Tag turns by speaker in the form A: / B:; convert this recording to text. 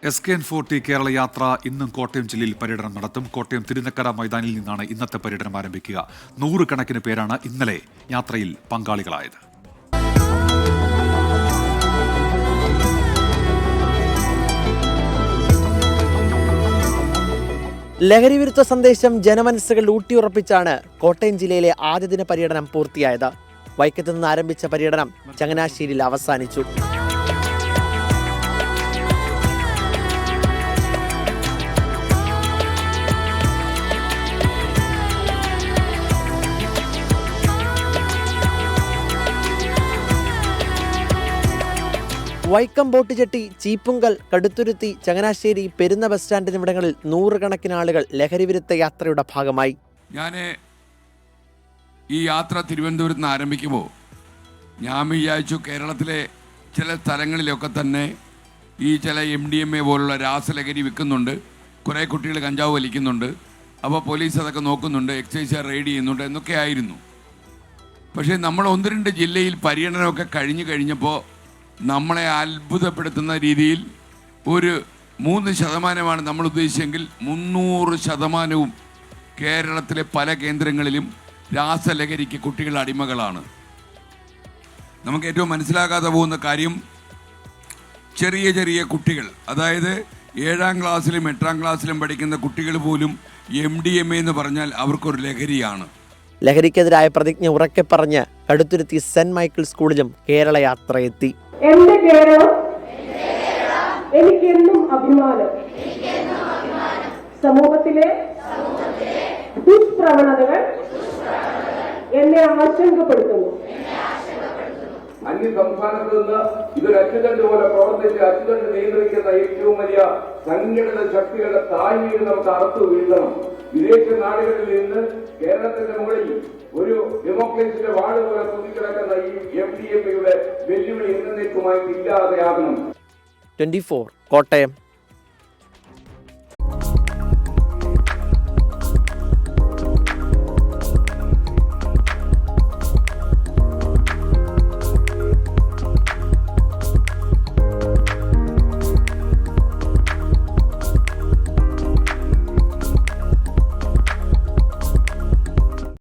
A: SKN40 Kerala യാത്ര ഇന്നും കോട്ടയം ജില്ലയിൽ പര്യടനം നടത്തും. കോട്ടയം തിരുനക്കര മൈതാനിൽ നിന്നാണ് ഇന്നത്തെ പര്യടനം ആരംഭിക്കുക. 100 കണക്കിന് പേരാണ് ഇന്നലെ യാത്രയിൽ പങ്കാളികളായത്.
B: ലഹരിവിരുദ്ധ സന്ദേശം ജനമനസ്സുകൾ ഊട്ടിയുറപ്പിച്ചാണ് കോട്ടയം ജില്ലയിലെ ആദ്യദിന പര്യടനം പൂർത്തിയായത്. വൈക്കത്ത് നിന്ന് ആരംഭിച്ച പര്യടനം ചങ്ങനാശ്ശേരിയിൽ അവസാനിച്ചു. Vaikom boat jetty, Cheeppunkal, Kaduthuruthy, Changanassery, Perunna bus stand എന്നിവിടങ്ങളിൽ 100 കണക്കിന് ആളുകൾ ലഹരിവിരുദ്ധ യാത്രയുടെ ഭാഗമായി.
C: ഞാൻ ഈ യാത്ര തിരുവനന്തപുരത്ത് നിന്ന് ആരംഭിക്കുമ്പോൾ ഞാൻ വിചാരിച്ചു കേരളത്തിലെ ചില സ്ഥലങ്ങളിലൊക്കെ തന്നെ ഈ ചില MDMA പോലുള്ള രാസലഹരി വിൽക്കുന്നുണ്ട്, കുറേ കുട്ടികൾ കഞ്ചാവ് വലിക്കുന്നുണ്ട്, അപ്പോൾ പോലീസ് അതൊക്കെ നോക്കുന്നുണ്ട്, എക്സൈസ് റെയ്ഡ് ചെയ്യുന്നുണ്ട് എന്നൊക്കെ ആയിരുന്നു. പക്ഷേ നമ്മൾ 1-2 ജില്ലയിൽ പര്യടനമൊക്കെ കഴിഞ്ഞപ്പോൾ നമ്മളെ അത്ഭുതപ്പെടുത്തുന്ന രീതിയിൽ ഒരു 3% നമ്മൾ ഉദ്ദേശിച്ചെങ്കിൽ 300% കേരളത്തിലെ പല കേന്ദ്രങ്ങളിലും രാസലഹരിക്ക് കുട്ടികൾ അടിമകളാണ്. നമുക്ക് ഏറ്റവും മനസ്സിലാകാതെ പോകുന്ന കാര്യം, ചെറിയ കുട്ടികൾ, അതായത് 7ാം ക്ലാസ്സിലും 8ാം ക്ലാസ്സിലും പഠിക്കുന്ന കുട്ടികൾ പോലും MDMA എന്ന് പറഞ്ഞാൽ അവർക്കൊരു ലഹരിയാണ്.
B: ലഹരിക്കെതിരായ പ്രതിജ്ഞ ഉറക്കെ പറഞ്ഞ് കടുത്തുരുത്തി സെന്റ് മൈക്കിൾ സ്കൂളിലും കേരള യാത്ര എത്തി.
D: എന്റെ കേരളം എനിക്കെന്നും അഭിമാനം. സമൂഹത്തിലെ ദുഷ്പ്രവണതകൾ എന്നെ ആശങ്കപ്പെടുത്തുന്നു.
E: അന്യ സംസ്ഥാനത്ത് നിന്ന് ഇതൊരു അച്ചുതണ്ട് പോലെ പ്രവർത്തിച്ച് അച്ചുതണ്ട് നിയന്ത്രിക്കുന്ന ഏറ്റവും വലിയ സംഘടിത ശക്തികളുടെ താഴ്മയിൽ നമുക്ക് അറുത്തു വീഴ്ത്തണം. വിദേശ നാടുകളിൽ നിന്ന് കേരളത്തിന്റെ മുകളിൽ ഒരു ഡെമോക്രസിയുടെ വാട് പോലെ തുതിക്കിടക്കുന്ന ഈ MDMA യുടെ വെല്ലുവിളി എന്നേക്കുമായി ഇല്ലാതെയാകണം.
B: 24 കോട്ടയം.